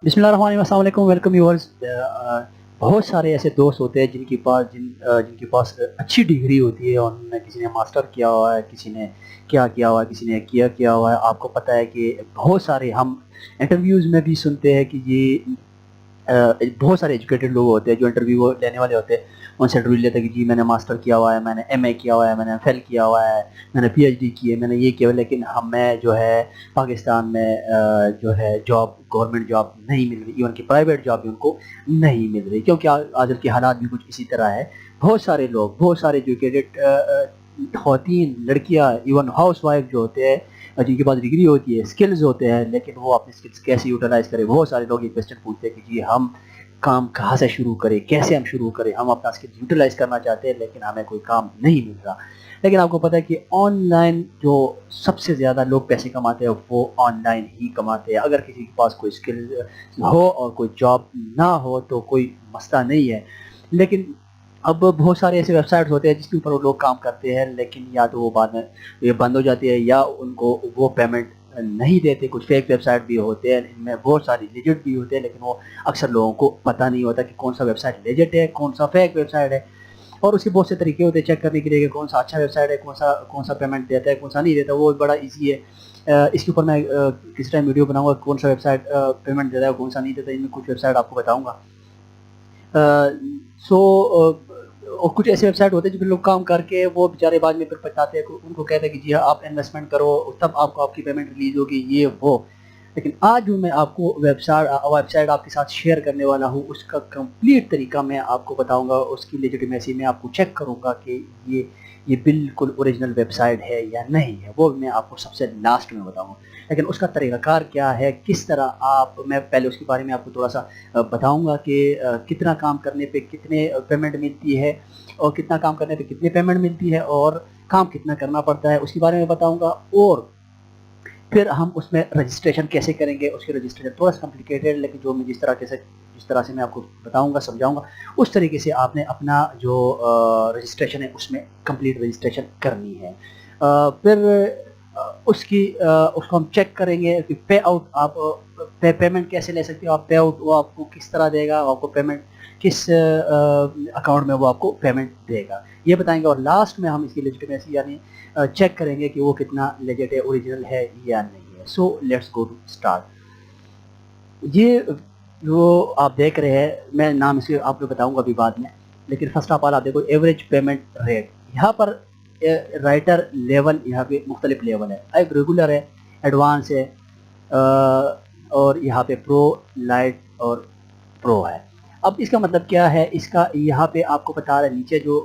बिस्मिल्लाहिर्रहमानिर्रहीम। Welcome viewers. बहुत सारे ऐसे दोस्त होते हैं जिनके पास अच्छी डिग्री होती है और उनमें किसी ने मास्टर किया हुआ है, किसी ने क्या किया हुआ है, किसी ने किया हुआ है। आपको पता है कि बहुत सारे हम इंटरव्यूज़ में भी सुनते हैं कि ये बहुत सारे एजुकेटेड लोग होते हैं जो इंटरव्यू लेने वाले होते हैं। उनसे इंटरव्यू लेते हैं कि जी मैंने मास्टर किया हुआ है, मैंने एमए किया हुआ है, मैंने एमफिल किया हुआ है, मैंने पीएचडी की है, मैंने ये किया हुआ है, लेकिन हमें जो है पाकिस्तान में जो है जॉब, गवर्नमेंट जॉब नहीं मिल रही, इवन की प्राइवेट जॉब भी उनको नहीं मिल रही, क्योंकि आजकल के हालात भी कुछ इसी तरह है। बहुत सारे लोग, बहुत सारे एजुकेटेड खवातीन, लड़कियाँ, इवन हाउस वाइफ जो होते हैं, जिनके पास डिग्री होती है, स्किल्स होते हैं, लेकिन वो अपनी स्किल्स कैसे यूटिलाइज करें। बहुत सारे लोग ये क्वेश्चन पूछते हैं कि जी हम काम कहाँ से शुरू करें, कैसे हम शुरू करें, हम अपना स्किल्स यूटिलाइज करना चाहते हैं लेकिन हमें कोई काम नहीं मिल रहा। लेकिन आपको पता है कि ऑनलाइन जो सबसे ज़्यादा लोग पैसे कमाते हैं वो ऑनलाइन ही कमाते हैं। अगर किसी के पास कोई स्किल हो और कोई जॉब ना हो तो कोई मसला नहीं है, लेकिन अब बहुत सारे ऐसे वेबसाइट्स होते हैं जिसके ऊपर वो लोग काम करते हैं, लेकिन या तो वो बाद में ये बंद हो जाती है या उनको वो पेमेंट नहीं देते। कुछ फेक वेबसाइट भी होते हैं, इनमें बहुत सारी लेजिट भी होते हैं, लेकिन वो अक्सर लोगों को पता नहीं होता कि कौन सा वेबसाइट लेजिट है, कौन सा फेक वेबसाइट है। और उसके बहुत से तरीके होते हैं चेक करने के लिए कि कौन सा अच्छा वेबसाइट है, कौन सा पेमेंट देता है, कौन सा नहीं देता। वो बड़ा ईजी है। इसके ऊपर मैं किसी टाइम वीडियो बनाऊंगा कौन सा वेबसाइट पेमेंट देता है, कौन सा नहीं देता। इनमें कुछ वेबसाइट आपको बताऊंगा। सो और कुछ ऐसे वेबसाइट होते हैं जिन लोग काम करके वो बेचारे बाद में फिर पछताते हैं। उनको कहते हैं कि जी हाँ आप इन्वेस्टमेंट करो तब आपको आपकी पेमेंट रिलीज होगी, ये वो। लेकिन आज जो मैं आपको वेबसाइट आपके साथ शेयर करने वाला हूँ उसका कंप्लीट तरीका मैं आपको बताऊंगा, उसकी लेजिटिमेसी मैं आपको चेक करूंगा कि ये बिल्कुल ओरिजिनल वेबसाइट है या नहीं है, वो मैं आपको सबसे लास्ट में बताऊंगा। लेकिन उसका तरीकाकार क्या है, किस तरह आप, मैं पहले उसके बारे में आपको थोड़ा सा बताऊंगा कि कितना काम करने पे कितने पेमेंट मिलती है और कितना काम करने पे कितनी पेमेंट मिलती है और काम कितना करना पड़ता है उसके बारे में बताऊंगा। और फिर हम उसमें रजिस्ट्रेशन कैसे करेंगे, उसकी रजिस्ट्रेशन थोड़ा सा कॉम्प्लिकेटेड, लेकिन जो मैं जिस तरह से मैं आपको बताऊंगा, समझाऊंगा, उस तरीके से आपने अपना जो रजिस्ट्रेशन है उसमें कंप्लीट रजिस्ट्रेशन करनी है। फिर उसको हम चेक करेंगे कि पे आउट आप पेमेंट कैसे ले सकते हो। आप पे आउट वो आपको किस तरह देगा, आपको पेमेंट किस अकाउंट में वो आपको पेमेंट देगा, ये बताएंगे। और लास्ट में हम इसकी लेजिटिमेसी यानी चेक करेंगे कि वो कितना लेजिट है, ओरिजिनल है या नहीं है। So let's go to start. ये जो आप देख रहे हैं, मैं नाम इसे आपको बताऊंगा अभी बाद में, लेकिन फर्स्ट ऑफ ऑल आप देखो एवरेज पेमेंट रेट। यहाँ पर राइटर लेवल, यहाँ पे मुख्तलिफ लेवल है। एक रेगुलर है, एडवांस है, और यहाँ पे प्रो, लाइट और प्रो है। अब इसका मतलब क्या है, इसका यहाँ पे आपको बता रहा है, नीचे जो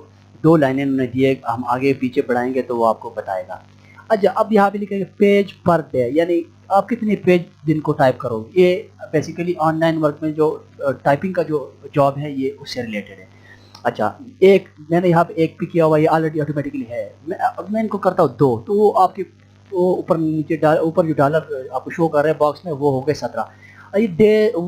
दो लाइनें उन्होंने दिए, हम आगे पीछे बढ़ाएंगे तो वो आपको बताएगा। अच्छा, अब यहाँ पे लिखेंगे पेज पर डे, यानी आप कितने पेज दिन को टाइप करोगे। ये बेसिकली ऑनलाइन वर्क में जो टाइपिंग का जो जॉब है ये उससे रिलेटेड है। अच्छा, एक मैंने यहाँ पे एक भी किया हुआ, ये ऑलरेडी ऑटोमेटिकली है। मैं इनको करता हूँ दो, तो वो आपके वो ऊपर नीचे ऊपर जो डॉलर आपको शो कर रहे हैं बॉक्स में, वो हो गए 17। ये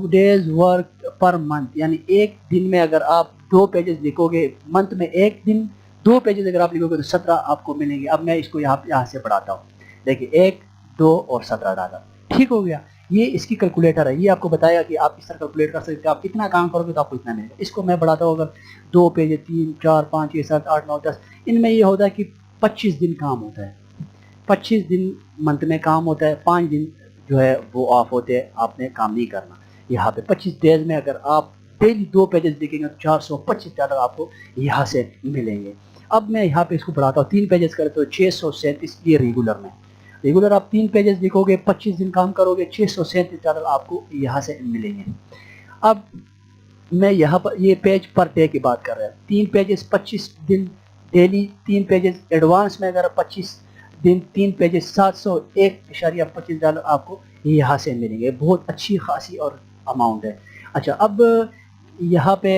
डेज वर्क पर मंथ, यानी एक दिन में अगर आप 2 पेजेस लिखोगे, मंथ में एक दिन 2 पेजेस अगर आप लिखोगे तो 17 आपको मिलेंगे। अब मैं इसको यहाँ से बढ़ाता हूँ। देखिए 1, 2 और 17 डाला, ठीक हो गया। ये इसकी कैलकुलेटर है, ये आपको बताएगा कि आप इस तरह कैलकुलेट कर सकते हो, आप इतना काम करोगे तो आपको इतना मिलेगा। इसको मैं बढ़ाता हूँ, अगर 2 पेज, 3, 4, 5, 6, 7, 8, 9, 10, इनमें ये होता है कि 25 दिन काम होता है। 25 दिन मंथ में काम होता है, 5 दिन जो है वो ऑफ होते हैं, आपने काम नहीं करना। यहाँ पे 25 डेज में अगर आप डेली 2 पेजेस लिखेंगे तो $425 आपको यहाँ से मिलेंगे। अब मैं यहाँ पे इसको बढ़ाता हूँ, 3 पेजेस करें तो 637, ये रेगुलर में। रेगुलर आप 3 पेजेस लिखोगे, 25 दिन काम करोगे, $637 आपको यहाँ से मिलेंगे। अब मैं यहाँ पर ये पेज पर डे की बात कर रहा हूँ। 3 पेजेस 25 दिन डेली, 3 पेजेस एडवांस में अगर 25 दिन 3 पेजेस, $701.25 आपको यहाँ से मिलेंगे। बहुत अच्छी खासी और अमाउंट है। अच्छा, अब यहाँ पे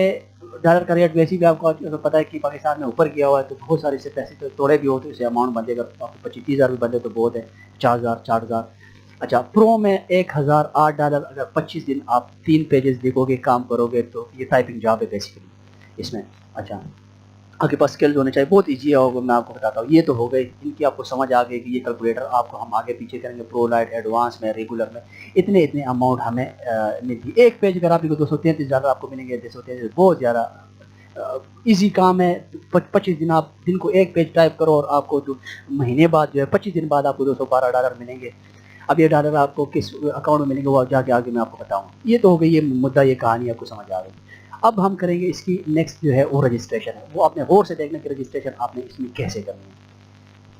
डॉलर का रेट वैसे भी आपको पता है कि पाकिस्तान में ऊपर गया हुआ है, तो बहुत सारे से पैसे तो थोड़े भी होते हैं, इसे अमाउंट बनते, अगर आपको 25-30 हज़ार भी बनते तो बहुत है, 4,000। अच्छा, प्रो में $1,008, अगर 25 दिन आप 3 पेजेस लिखोगे, काम करोगे, तो ये टाइपिंग जॉब है बेसिकली इसमें। अच्छा, आपके पास स्किल्स होने चाहिए, बहुत ईजी होगा, मैं आपको बताता हूँ। ये तो हो गई, इनकी आपको समझ आ गई कि ये कैलकुलेटर आपको हम आगे पीछे करेंगे, प्रो, लाइट, एडवांस में, रेगुलर में इतने इतने अमाउंट हमें मिलती है। एक पेज अगर आपको $233 आपको मिलेंगे, 233 बहुत ज़्यादा इजी काम है। 25 दिन, आप दिन को एक पेज टाइप करो और आपको जो महीने बाद जो है 25 दिन बाद आपको $212 मिलेंगे। अब ये डॉलर आपको किस अकाउंट में मिलेंगे वो जाके आगे मैं आपको बताऊँ। ये तो हो गई ये मुद्दा, ये कहानी आपको समझ आ गई। अब हम करेंगे इसकी नेक्स्ट जो है वो रजिस्ट्रेशन है, वो आपने गौर से देखना कि रजिस्ट्रेशन आपने इसमें कैसे करनी है।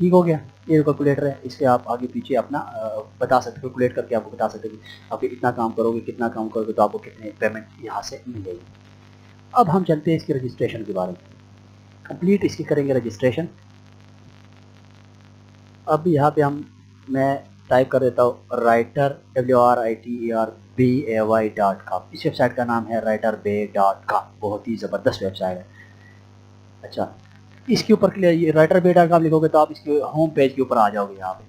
ठीक हो गया, ये कैलकुलेटर है, इससे आप आगे पीछे अपना बता सकते, कैलकुलेट करके आपको बता सकते कि आप इतना काम करोगे, कितना काम करोगे तो आपको कितने पेमेंट यहाँ से मिलेगी। अब हम चलते हैं इसकी रजिस्ट्रेशन के बारे में, कंप्लीट इसकी करेंगे रजिस्ट्रेशन। अब यहाँ पे मैं टाइप कर देता हूँ राइटर WRITERBAY.com। इस वेबसाइट का नाम है writerbay.com, बहुत ही ज़बरदस्त वेबसाइट है। अच्छा, इसके ऊपर क्लियर writerbay.com लिखोगे तो आप इसके होम पेज के ऊपर आ जाओगे। यहाँ पे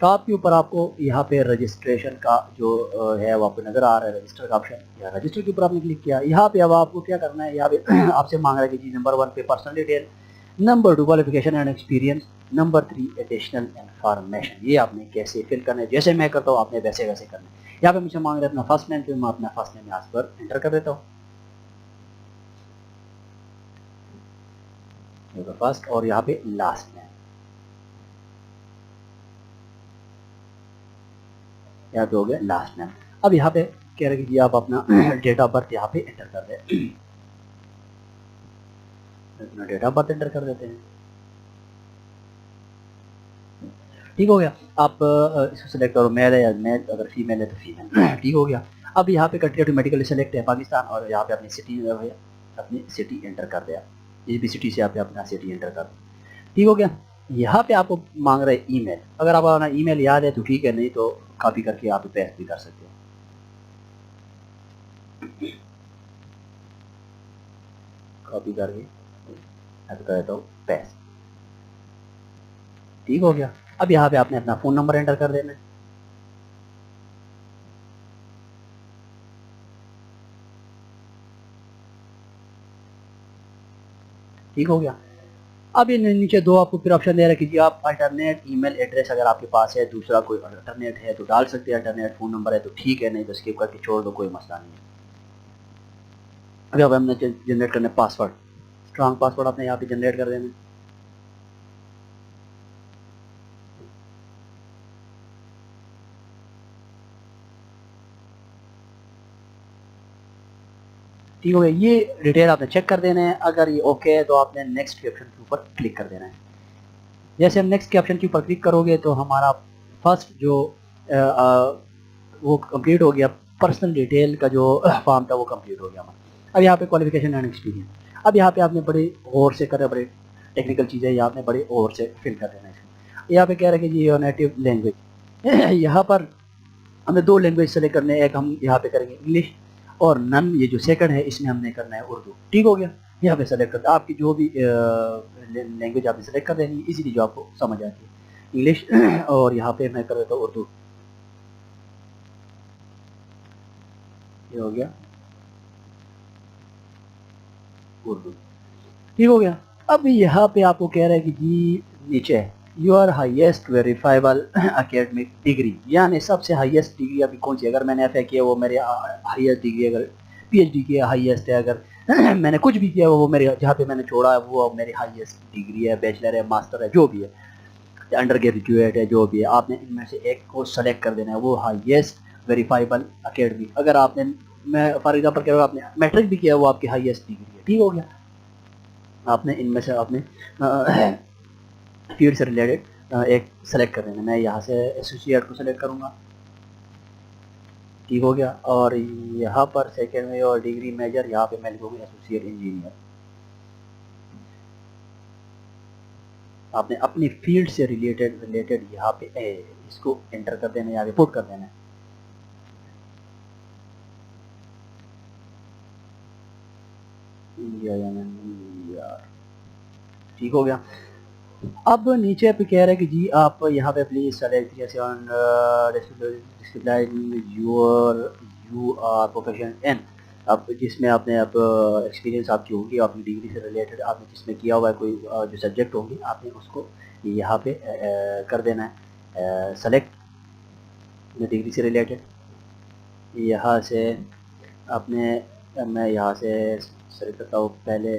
टॉप के ऊपर आपको यहाँ पे रजिस्ट्रेशन का जो है वो आपको नज़र आ रहा है, रजिस्टर का ऑप्शन, या रजिस्टर के ऊपर आपने क्लिक किया। यहाँ पे अब आपको क्या करना है, यहाँ पे आपसे मांग रहा है कि जी नंबर 1 पे personal detail, number 2 qualification and experience, number 3 additional information. ये आपने कैसे फिल करना है, जैसे मैं करता हूँ आपने वैसे वैसे करना है। यहाँ पे मुझे मांग रहा है अपना फर्स्ट नेम, तो मैं अपना फर्स्ट नेम यहाँ पर एंटर कर देता हूँ, फर्स्ट, और यहाँ पे लास्ट नेम, यहाँ पे हो गया लास्ट नेम। अब यहाँ पे कह रहे कि आप अपना डेट ऑफ बर्थ यहाँ पे एंटर कर दें, अपना डेट ऑफ बर्थ एंटर कर देते हैं। ठीक हो गया, आप इसको सेलेक्ट करो, मेल है या मेल, अगर फीमेल है तो फीमेल। ठीक हो गया। अब यहाँ पे कंट्री ऑटोमेटिकली सेलेक्ट है पाकिस्तान, और यहाँ पे अपनी सिटी एंटर कर दिया, जिस भी सिटी से आप अपना सिटी एंटर कर। ठीक हो गया। यहाँ पे आपको मांग रहा है ईमेल, अगर आप अपना ईमेल याद है तो ठीक है, नहीं तो कॉपी करके आप पेस्ट भी कर सकते हो। कॉपी करके मैं कर देता हूँ पेस्ट। ठीक हो गया। अब यहाँ पे आपने अपना फ़ोन नंबर एंटर कर देना है। ठीक हो गया। अब ये नीचे दो आपको फिर ऑप्शन दे रहा है कि जी आप अल्टरनेट ईमेल एड्रेस अगर आपके पास है, दूसरा कोई अल्टरनेट है तो डाल सकते हैं, अल्टरनेट फ़ोन नंबर है तो ठीक है, नहीं तो स्किप करके छोड़ दो, कोई मसला नहीं है। अभी अब हमने जनरेट करना है पासवर्ड, स्ट्रॉन्ग पासवर्ड आपने यहाँ पे जनरेट कर देना है। ठीक हो गया। ये डिटेल आपने चेक कर देना है, अगर ये ओके है तो आपने नेक्स्ट के ऑप्शन के ऊपर क्लिक कर देना है। जैसे हम नेक्स्ट के ऑप्शन के ऊपर क्लिक करोगे तो हमारा फर्स्ट जो वो कंप्लीट हो गया, पर्सनल डिटेल का जो फॉर्म था वो कंप्लीट हो गया हमारा। अब यहाँ पे क्वालिफिकेशन एंड एक्सपीरियंस, अब यहाँ पे आपने बड़े गौर से करना, बड़े टेक्निकल चीज़ें यहाँ आपने बड़े गौर से फिल कर देना है इसको। यहाँ पे कह रहे हैं कि ये नेटिव लैंग्वेज, यहाँ पर हमें दो लैंग्वेज सेलेक्ट करने हैं, एक हम यहाँ पे करेंगे इंग्लिश, और नन ये जो सेकंड है इसमें हमने करना है उर्दू। ठीक हो गया, यहाँ पे सेलेक्ट करते आपकी जो भी लैंग्वेज आपने सेलेक्ट कर देनी है, इजीली जो आपको समझ आती है, इंग्लिश और यहाँ पे मैं कर देता हूँ उर्दू। ये हो गया उर्दू। ठीक हो गया। अब यहाँ पे आपको कह रहा है कि जी नीचे your highest verifiable academic degree, यानी सबसे हाईएस्ट डिग्री अभी कौन सी, अगर मैंने एफ किया वो मेरे हाईएस्ट डिग्री, अगर पीएचडी किया हाईएस्ट है, अगर मैंने कुछ भी किया वो मेरे जहाँ पे मैंने छोड़ा है वो मेरी हाईएस्ट डिग्री है, बैचलर है, मास्टर है, जो भी है, अंडर ग्रेजुएट है, जो भी है, आपने इनमें से एक को सेलेक्ट कर देना है, वो हाईएस्ट वेरीफाइबल एकेडमी। अगर आपने, मैं फॉर एग्जाम्पल कह रहा हूँ आपने मैट्रिक भी किया वो आपकी हाईएस्ट डिग्री है। ठीक हो गया, आपने इनमें से आपने फील्ड से रिलेटेड एक सेलेक्ट कर देना। मैं यहाँ से एसोसिएट को सेलेक्ट करूँगा। ठीक हो गया। और यहाँ पर सेकेंड में और डिग्री मेजर, यहाँ पे मैं लिखूँगा एसोसिएट इंजीनियर। आपने अपनी फील्ड से रिलेटेड यहाँ पे इसको एंटर कर देना, यहाँ पे पुट कर देना है। ठीक हो गया। अब नीचे पे कह रहा है कि जी आप यहाँ पे प्लीज सेलेक्ट जैसे on your you are profession in, अब जिसमें आपने अब एक्सपीरियंस आपकी होगी अपनी डिग्री से रिलेटेड, आपने जिसमें किया हुआ है कोई जो सब्जेक्ट होंगे, आपने उसको यहाँ पे कर देना है सेलेक्ट डिग्री से रिलेटेड। यहाँ से आपने मैं यहाँ से सेलेक्ट करता हूँ पहले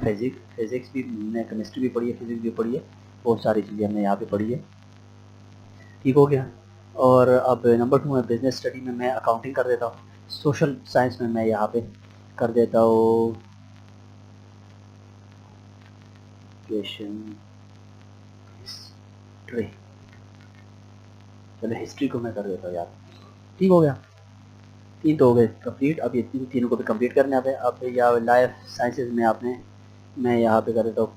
फिज़िक्स भी, मैंने केमिस्ट्री भी पढ़ी है, फिज़िक्स भी पढ़ी है, बहुत सारी चीज़ें हमने यहाँ पे पढ़ी है। ठीक हो गया। और अब नंबर 2 में बिजनेस स्टडी में मैं अकाउंटिंग कर देता हूँ। सोशल साइंस में मैं यहाँ पे कर देता हूँ एजुकेशन हिस्ट्री, चलो हिस्ट्री को मैं कर देता हूँ यार। ठीक हो गया, 3 तो हो गए कंप्लीट। अब ये तीनों को भी कंप्लीट करने आप है। अब या लाइफ साइंसेज में आपने मैं यहाँ पे कर देता हूँ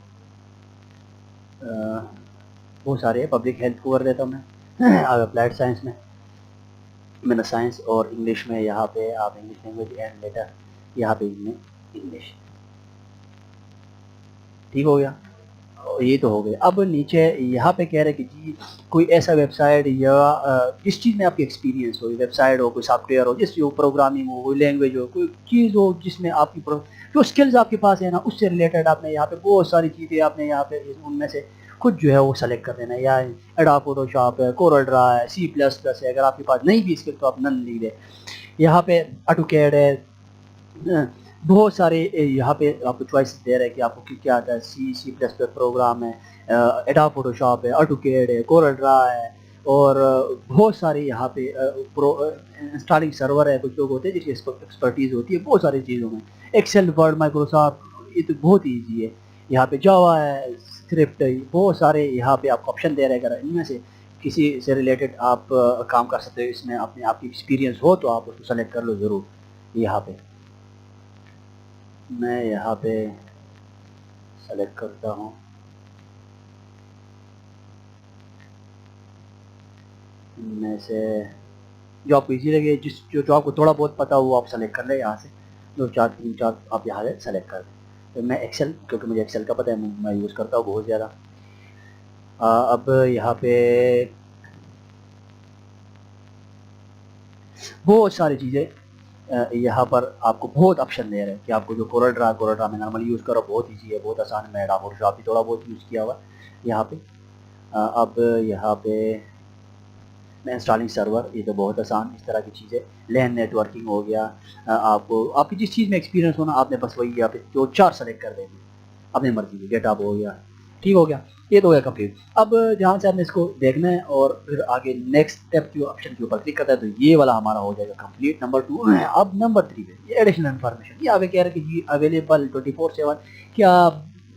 बहुत सारे, पब्लिक हेल्थ को कर देता हूँ मैं। अब अप्लाइड साइंस में मैंने साइंस और इंग्लिश में यहाँ पे आप इंग्लिश लैंग्वेज एंड लेटर यहाँ पे इंग्लिश। ठीक हो गया, ये तो हो गया। अब नीचे यहाँ पे कह रहे हैं कि जी कोई ऐसा वेबसाइट या जिस चीज़ में आपकी एक्सपीरियंस हो, वेबसाइट हो, कोई सॉफ्टवेयर हो, जिस हो प्रोग्रामिंग हो, कोई लैंग्वेज हो, कोई चीज़ हो जिसमें आपकी जो स्किल्स आपके पास है ना, उससे रिलेटेड आपने यहाँ पे बहुत सारी चीज़ें आपने यहाँ पे उनमें से खुद जो है वो सेलेक्ट कर देना है। या एडोब फोटोशॉप है, कोरल ड्रा है, C++ है, अगर आपके पास नहीं भी स्किल तो आप नन लिख दे। यहाँ पे ऑटोकैड है, बहुत सारे यहाँ पे आपको चॉइस दे रहे हैं कि आपको क्या आता है। C++ प्रोग्राम है, एडोब फोटोशॉप है, ऑटोकैड है, कोरल ड्रा है, और बहुत सारे यहाँ पे इंस्टॉलिंग सर्वर है। कुछ लोग होते हैं जिसकी एक्सपर्टीज़ होती है बहुत सारी चीज़ों में, एक्सेल, वर्ड, माइक्रोसॉफ्ट, ये तो बहुत ईजी है। यहाँ पे जावा है, स्क्रिप्ट है, बहुत सारे यहाँ पे आपको ऑप्शन दे रहे हैं। अगर इनमें से किसी से रिलेटेड आप काम कर सकते हो, इसमें अपने आपकी एक्सपीरियंस हो तो आप उसको सेलेक्ट कर लो ज़रूर। यहाँ पे मैं यहाँ पे सेलेक्ट करता हूँ इनमें से जो आपको इजी लगे, जो आपको थोड़ा बहुत पता हो वो आप सेलेक्ट कर लें यहाँ से। 2 4 3 4 आप यहाँ से सेलेक्ट कर दें। तो मैं एक्सेल, क्योंकि मुझे एक्सेल का पता है, मैं यूज़ करता हूँ बहुत ज़्यादा। अब यहाँ पे बहुत सारी चीज़ें यहाँ पर आपको बहुत ऑप्शन दे रहे हैं कि आपको जो कोरल ड्रा में नॉर्मली यूज़ करो, बहुत ईजी है, बहुत आसान है। मैं एडोब फोटोशॉप भी थोड़ा बहुत यूज़ किया हुआ है यहाँ पे। अब यहाँ पे मैं इंस्टॉलिंग सर्वर, ये तो बहुत आसान, इस तरह की चीज़ें। लैन नेटवर्किंग हो गया। आपको आपकी जिस चीज़ में एक्सपीरियंस होना, आपने बस वही यहाँ पे 2 4 सेलेक्ट कर देंगे अपनी मर्जी की। गेटअप हो गया, ठीक हो गया, ये तो हो गया कंप्लीट। अब जहाँ से आपने इसको देखना है और फिर आगे नेक्स्ट स्टेप के ऑप्शन के ऊपर क्लिक करता है तो ये वाला हमारा हो जाएगा कंप्लीट, नंबर 2। अब नंबर 3 पे ये एडिशनल इन्फॉर्मेशन, ये आगे कह रहे हैं कि जी अवेलेबल 24/7, क्या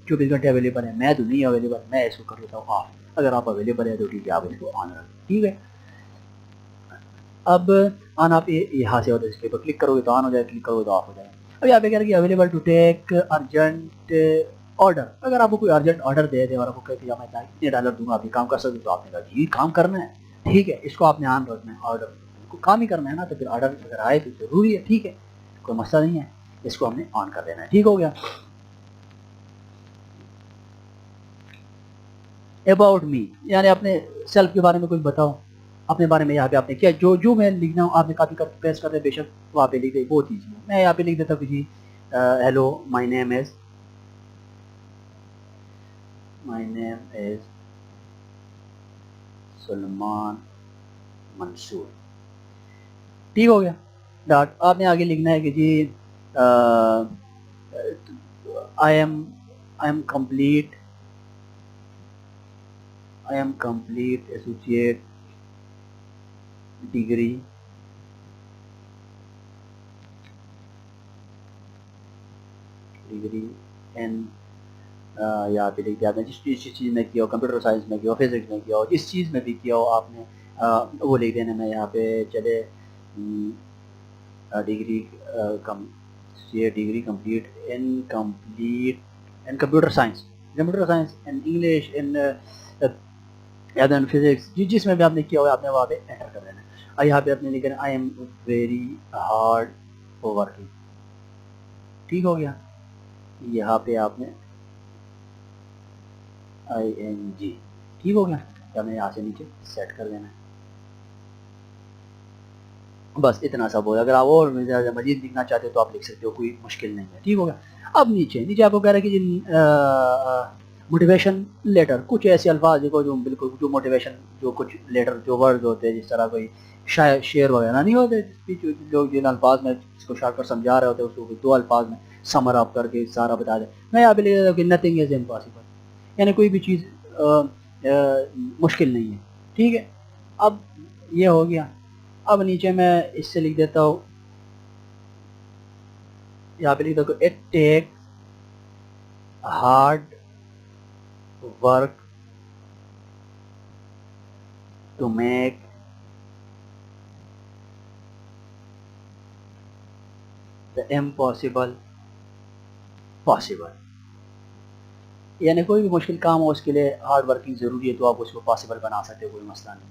24 घंटे अवेलेबल है? मैं तो नहीं अवेलेबल, मैं इसको कर देता हूँ ऑफ। अगर आप अवेलेबल है तो ठीक है, आप इसको ऑन रखें, ठीक है। अब ऑन आप यहाँ से और इसके ऊपर क्लिक करोगे तो ऑन हो जाएगा, क्लिक करोगे तो ऑफ हो जाएगा। अब यहाँ पे कह रहे हैं कि available to take urgent order. अगर आपको कोई अर्जेंट ऑर्डर दे दे और आपको कहे कि मैं इतने $1 दूंगा, आप ये काम कर सकते हो, तो आपने कहा जी काम करना है, ठीक है, इसको आपने ऑन रखना है। ऑर्डर को काम ही करना है ना, तो फिर ऑर्डर अगर आए तो ज़रूरी है, ठीक है, कोई मसला नहीं है, इसको हमने ऑन कर देना है। ठीक हो गया। अबाउट मी, यानी अपने सेल्फ के बारे में कुछ बताओ, अपने बारे में। यहाँ पे आपने क्या जो जो मैं लिखना हूँ आपने कॉपी कर पेस्ट कर दे, बेशक वहाँ पे लिख दे, बहुत ईजी है। मैं यहाँ पे लिख देता हूँ कि जी hello, my name is Salman Mansoor. ठीक हो गया। डॉट आपने आगे लिखना है कि जी I am complete, associate degree in, यहाँ पे लिख दिया आपने जिस जिस चीज़ में किया हो, कंप्यूटर साइंस में किया हो, फिजिक्स में किया हो, जिस चीज़ में भी किया हो आपने वो लिख देना। मैं यहाँ पे चले डिग्री कम, ये degree complete in computer science in English in in physics, जिसमें भी आपने किया हुआ आपने वहाँ पे एंटर कर देना है। और यहाँ पे आपने लिखा I am very hard working. ठीक हो गया। यहाँ पे आपने ING, ठीक हो गया। हमने यहाँ से नीचे सेट कर देना है। बस इतना सब हो। अगर आप और मजीद लिखना चाहते हो तो आप लिख सकते हो, कोई मुश्किल नहीं है। ठीक होगा। अब नीचे नीचे आपको कह रहा है कि मोटिवेशन लेटर, कुछ ऐसे अल्फाज देखो जो बिल्कुल जो मोटिवेशन, जो कुछ लेटर जो वर्ड होते हैं, जिस तरह कोई शायर शेर वगैरह नहीं होते, जो जिन अल्फाज में इसको शाकर समझा रहे होते हैं उसको 2 अल्फाज में समर अप करके सारा बता दें। मैं यहाँ पे लिख देता हूँ कि नथिंग इज इम्पॉसिबल, यानी कोई भी चीज़ मुश्किल नहीं है। ठीक है। अब ये हो गया। अब नीचे मैं इससे लिख देता हूँ, यहाँ पे लिख देता हूँ it take hard work to make the impossible possible, यानी कोई भी मुश्किल काम हो उसके लिए हार्ड वर्किंग ज़रूरी है, तो आप उसको पॉसिबल बना सकते हो, कोई मसला नहीं।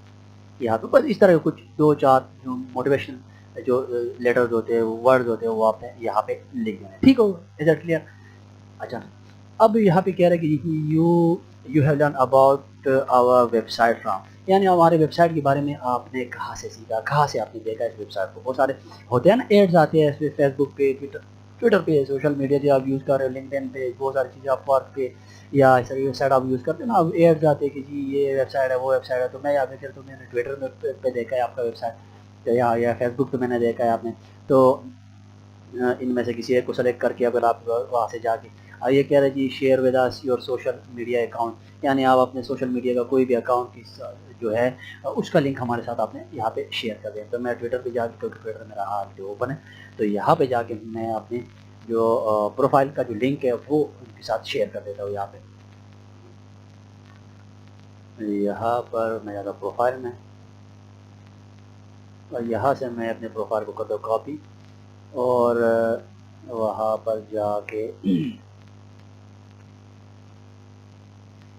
यहाँ पे बस इस तरह के कुछ 2-4 जो मोटिवेशन जो लेटर्स होते हैं, वर्ड्स होते हैं, वो आपने यहाँ पे लिख देना है। ठीक हो, इज दैट क्लियर? अच्छा, अब यहाँ पे कह रहा है कि you have learn about our website from, यानी हमारे वेबसाइट के बारे में आपने कहाँ से सीखा, कहाँ से आपने देखा इस वेबसाइट को। बहुत सारे होते हैं ना एड्स आते हैं इसमें, फेसबुक पे, ट्विटर पे, सोशल मीडिया जो आप यूज़ कर रहे हो, लिंक्डइन पे, बहुत सारी चीज़ें आप वर्क पे या ऐसा वेबसाइट आप यूज़ करते हैं ना, अब एड्स आते हैं कि जी ये वेबसाइट है, वो वेबसाइट है। तो मैं यहाँ पे फिर तो मैंने ट्विटर में पे देखा है आपका वेबसाइट, या फेसबुक पे मैंने देखा है आपने। तो इनमें से किसी एक को सेलेक्ट करके अगर आप वहाँ से जाके, और ये कह रहे हैं जी share with us your social media account, यानी आप अपने सोशल मीडिया का कोई भी अकाउंट की जो है उसका लिंक हमारे साथ आपने यहाँ पे शेयर कर दें। तो मैं ट्विटर पे जाके, क्योंकि ट्विटर मेरा हाल जो ओपन है, तो यहाँ पे जाके मैं अपने जो प्रोफाइल का जो लिंक है वो उनके साथ शेयर कर देता हूँ। यहाँ पर मैं ज़्यादा प्रोफाइल में, और यहाँ से मैं अपने प्रोफाइल को कर दूँ कॉपी, और वहाँ पर जाके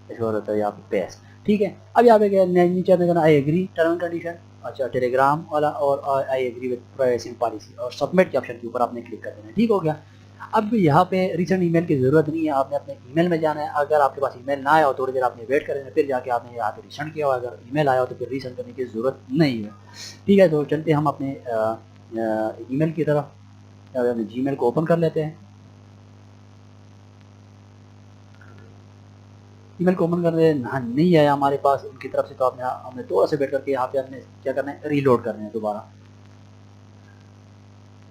इसको होता है यहाँ पे पेस्ट। ठीक है। अब यहाँ पे क्या नीचे में करना, I agree term and condition, अच्छा टेलीग्राम वाला, और I agree with privacy policy, और सबमिट के ऑप्शन के ऊपर आपने क्लिक कर देना है। ठीक हो गया। अब यहाँ पे रिसेंट ईमेल की ज़रूरत नहीं है, आपने अपने ईमेल में जाना है। अगर आपके पास ईमेल ना आया हो, थोड़ी देर आपने वेट कर देना, फिर जाके आपने यहाँ पे रिसेंड किया हो। अगर ईमेल आया हो तो फिर रिसेंड करने की ज़रूरत नहीं है। ठीक है। तो चलते हम अपने ईमेल की तरफ, जीमेल को ओपन कर लेते हैं। ईमेल को ओपन करने नहीं आया हमारे पास उनकी तरफ से, तो आपने हमने थोड़ा सा वेट करके यहाँ पे हमने क्या करना है, रीलोड करना है दोबारा।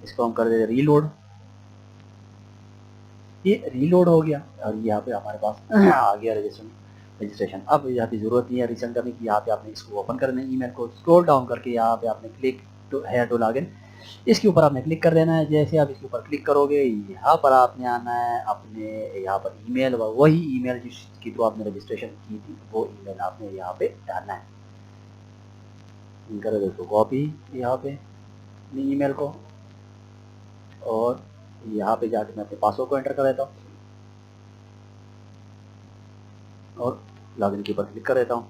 इसको हम कर देते रीलोड। ये रीलोड हो गया, और यहाँ पे हमारे पास आ गया रजिस्ट्रेशन। अब यहाँ पे ज़रूरत नहीं है रिसेंड करने की, यहाँ पे आपने इसको ओपन करना है ईमेल को, स्क्रॉल डाउन करके यहाँ पे आपने click to here to login, इसके ऊपर आपने क्लिक कर देना है। जैसे आप इसके ऊपर क्लिक करोगे, यहाँ पर आपने आना है अपने यहाँ पर ईमेल, वही ईमेल जिसके थ्रू आपने रजिस्ट्रेशन की थी, वो ईमेल आपने यहाँ पे डालना है। करो दोस्तों कॉपी यहाँ पे ईमेल को, और यहाँ पे जाके मैं अपने पासवर्ड को एंटर कर देता हूँ, और लॉगिन के ऊपर क्लिक कर देता हूँ।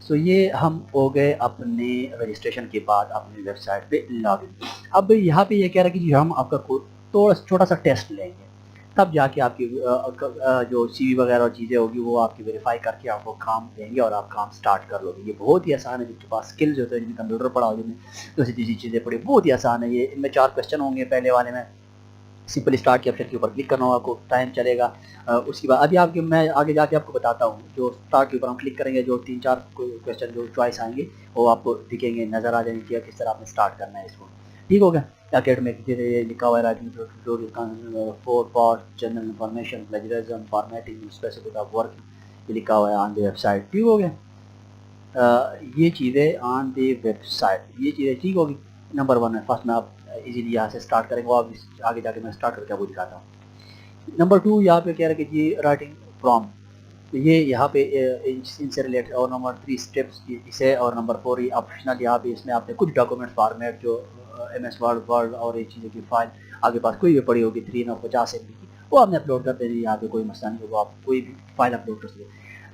सो ये हम हो गए अपने रजिस्ट्रेशन के बाद अपनी वेबसाइट पे लॉगिन। अब यहाँ पे ये कह रहा है कि जी हम आपका थोड़ा छोटा सा टेस्ट लेंगे, तब जाके आपकी जो सीवी वगैरह और चीज़ें होगी वो आपकी वेरीफाई करके आपको काम देंगे और आप काम स्टार्ट कर लोगे। ये बहुत ही आसान है, जिनके पास स्किल्स होते हैं, जिनमें कंप्यूटर पढ़ा हो, जिनमें दूसरी तीसरी चीज़ें पढ़ी, बहुत ही आसान है ये। इनमें 4 क्वेश्चन होंगे। पहले वाले में सिंपल स्टार्ट के ऑप्शन के ऊपर क्लिक करना होगा, आपको टाइम चलेगा। उसके बाद अभी आपके मैं आगे जाके आपको बताता हूँ, जो स्टार्ट के ऊपर हम क्लिक करेंगे, जो 3-4 क्वेश्चन जो चॉइस आएंगे वो आपको दिखेंगे, नज़र आ जाएंगे कि किस तरह आपने स्टार्ट करना है इसको। ठीक हो गया। एकेडमिक ये लिखा हुआ है, writing for part general information, plagiarism, formatting, specific of work, ये लिखा हुआ है ऑन द वेबसाइट। ठीक हो गया। ये चीज़ें ऑन द वेबसाइट, ये चीज़ें ठीक होगी। नंबर 1 है, फर्स्ट में आप इजीली यहाँ से स्टार्ट करेंगे, और आगे जाके मैं स्टार्ट करके आपको दिखाता हूँ। नंबर 2 यहाँ पे कह रहा है कि जी राइटिंग फ्रॉम, तो ये यहाँ पे इनसे रिलेटेड, और नंबर 3 स्टेप्स इसे, और नंबर 4 ये ऑप्शनल, यहाँ पे इसमें आपने कुछ डॉक्यूमेंट फॉर्मेट जो MS वर्ड और ये चीज़ों की फाइल आगे पास कोई भी पड़ी होगी 350 MB की, वो आपने अपलोड कर देनी। यहाँ पे कोई मसला नहीं होगा, आप कोई भी फाइल अपलोड कर सकते।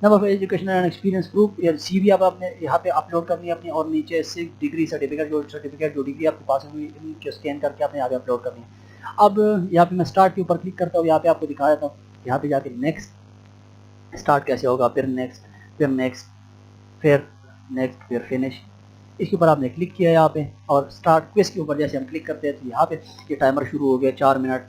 Number 4 educational and experience proof, या CV आप आपने यहाँ पे अपलोड करनी है अपनी, और नीचे 6 डिग्री सर्टिफिकेट जो डिग्री आपके पास होगी उनके स्कैन करके आपने आगे अपलोड करनी है। अब यहाँ पे मैं स्टार्ट के ऊपर क्लिक करता हूँ, यहाँ पे आपको दिखा देता हूँ। यहाँ पे जाके नेक्स्ट, स्टार्ट कैसे होगा, फिर नेक्स्ट, फिर नेक्स्ट, फिर नेक्स्ट, फिर फिनिश। इसके ऊपर आपने क्लिक किया यहाँ पे, और स्टार्ट क्विज के ऊपर जैसे हम क्लिक करते हैं तो यहाँ पे ये टाइमर शुरू हो गया। 4 मिनट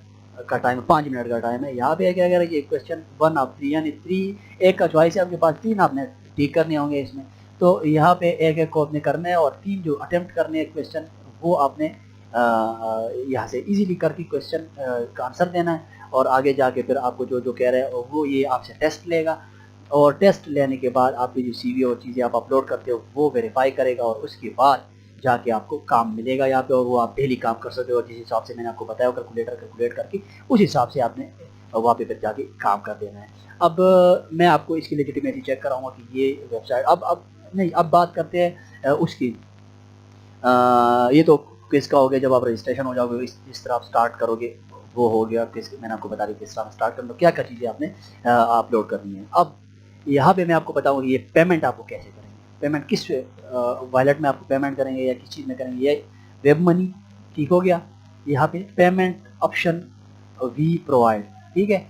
का टाइम, 5 मिनट का टाइम है। यहाँ पे क्या कह रहा है कि क्वेश्चन 1 ऑफ 3, यानी 3 एक का चॉइस है आपके पास, 3 आपने ठीक करने होंगे इसमें। तो यहाँ पे एक एक को आपने करना है, और 3 जो अटेम्प्ट करने हैं क्वेश्चन वो आपने यहाँ से इजीली करके क्वेश्चन का आंसर देना है। और आगे जाके फिर आपको जो जो कह रहे हैं वो ये आपसे टेस्ट लेगा, और टेस्ट लेने के बाद आपकी जो सीवी और चीज़ें आप अपलोड करते हो वो वेरीफाई करेगा, और उसके बाद जाके आपको काम मिलेगा यहाँ पे, और वो आप डेली काम कर सकते हो। जिस हिसाब से मैंने आपको बताया कैलकुलेट करके उस हिसाब से आपने वहाँ पे फिर जाके काम कर देना है। अब मैं आपको इसकी लेजिटिमेसी चेक कराऊंगा कि ये वेबसाइट अब नहीं, अब बात करते हैं उसकी। ये तो किसका हो गया, जब आप रजिस्ट्रेशन हो जाओगे इस तरह आप स्टार्ट करोगे वो हो गया। मैंने आपको बता दी किस तरह स्टार्ट करना, क्या क्या चीज़ें आपने अपलोड करनी है। अब यहाँ पे मैं आपको बताऊँगी ये पेमेंट आपको कैसे करेंगे, पेमेंट किस वॉलेट में आपको पेमेंट करेंगे या किस चीज़ में करेंगे। ये वेब मनी, ठीक हो गया। यहाँ पे पेमेंट ऑप्शन वी प्रोवाइड, ठीक है,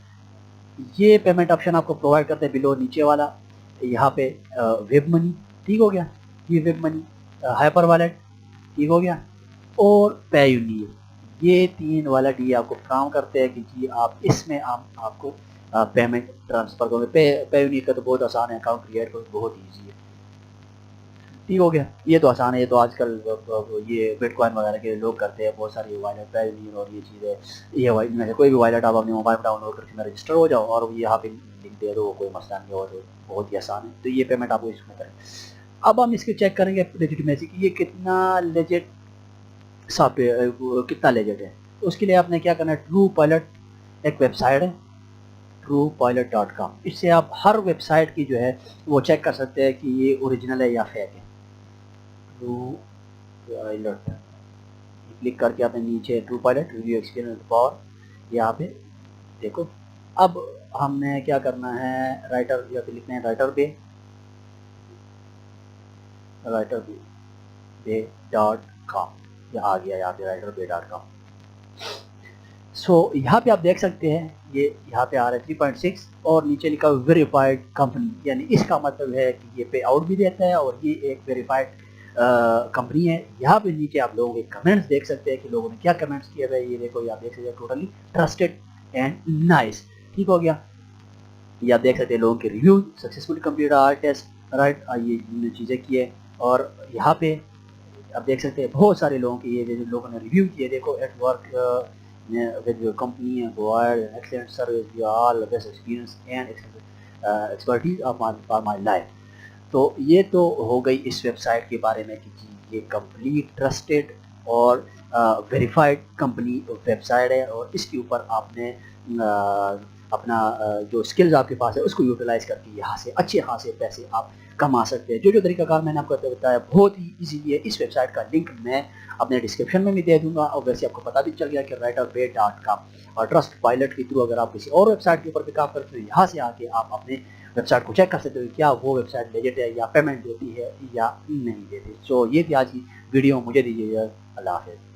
ये पेमेंट ऑप्शन आपको प्रोवाइड करते हैं बिलो नीचे वाला। यहाँ पे वेब मनी, ठीक हो गया, ये वेब मनी, हाइपर वॉलेट, ठीक हो गया, और पेयूनियर, ये 3 वॉलेट ये आपको काम करते हैं कि जी आप इसमें आपको पेमेंट ट्रांसफ़र करोगे। पेयूनियर का तो बहुत आसान है, अकाउंट क्रिएट करो, बहुत ईजी है, ठीक हो गया। ये तो आसान है, ये तो आजकल ये बिटकॉइन वगैरह के लोग करते हैं, बहुत सारी वॉलेट पेयूनियर और ये चीज़ें। ये में से कोई भी वॉलेट आप अपने मोबाइल में डाउनलोड करके रजिस्टर हो जाओ और यहाँ पे लिंक दे दो, कोई मसला नहीं, और बहुत ही आसान है। तो ये पेमेंट आपको इसमें करें। अब हम इसके चेक करेंगे लेजिटिमेसी कि ये कितना लेजिट कितना लेजिट है। तो उसके लिए आपने क्या करना है, ट्रू पायलट एक वेबसाइट है, truepilot.com, इससे आप हर वेबसाइट की जो है वो चेक कर सकते हैं कि ये ओरिजिनल है या फेक है। ट्रू पायलट क्लिक करके आपने नीचे true pilot review experience for, यहाँ पे देखो। अब हमने क्या करना है, राइटर या फिर लिखना है राइटर बे डॉट कॉम, या आ गया यहाँ पे राइटर बे डॉट कॉम। सो यहाँ पे आप देख सकते हैं ये यहाँ पे आ रहा है 3.6 और नीचे लिखा वेरीफाइड कंपनी, यानी इसका मतलब है कि ये पे आउट भी देता है और ये एक वेरीफाइड कंपनी है। यहाँ पे नीचे आप लोगों के कमेंट्स देख सकते हैं कि लोगों ने क्या कमेंट्स किए हुए, ये देखो, ये आप देख सकते हैं टोटली ट्रस्टेड एंड नाइस, ठीक हो गया। ये आप देख सकते हैं लोगों के review, successfully complete our test, right, ये चीज़ें की है। और यहाँ पे आप देख सकते हैं बहुत सारे लोगों के ये लोगों ने रिव्यू किए, देखो at work with your company and provide an excellent service, you are all the best experience and expertise of my life। तो ये तो हो गई इस वेबसाइट के बारे में कि जी ये कंप्लीट ट्रस्टेड और वेरीफाइड कंपनी वेबसाइट है, और इसके ऊपर आपने अपना जो स्किल्स आपके पास है उसको यूटिलाइज करके यहाँ से अच्छे खासे पैसे आप कमा सकते हैं। जो तरीकाकार मैंने आपको बताया बहुत ही इजीली है। इस वेबसाइट का लिंक मैं अपने डिस्क्रिप्शन में भी दे दूंगा, और वैसे आपको पता भी चल गया कि writerbay.com और ट्रस्ट पायलट के थ्रू अगर आप किसी और वेबसाइट के ऊपर भी काम करते हो, यहाँ से आके आप अपने वेबसाइट को चेक कर सकते हो क्या वो वेबसाइट लेजिट है या पेमेंट देती है या नहीं देती। सो ये थी आज की वीडियो, मुझे दीजिए, अल्लाह हाफ़िज़।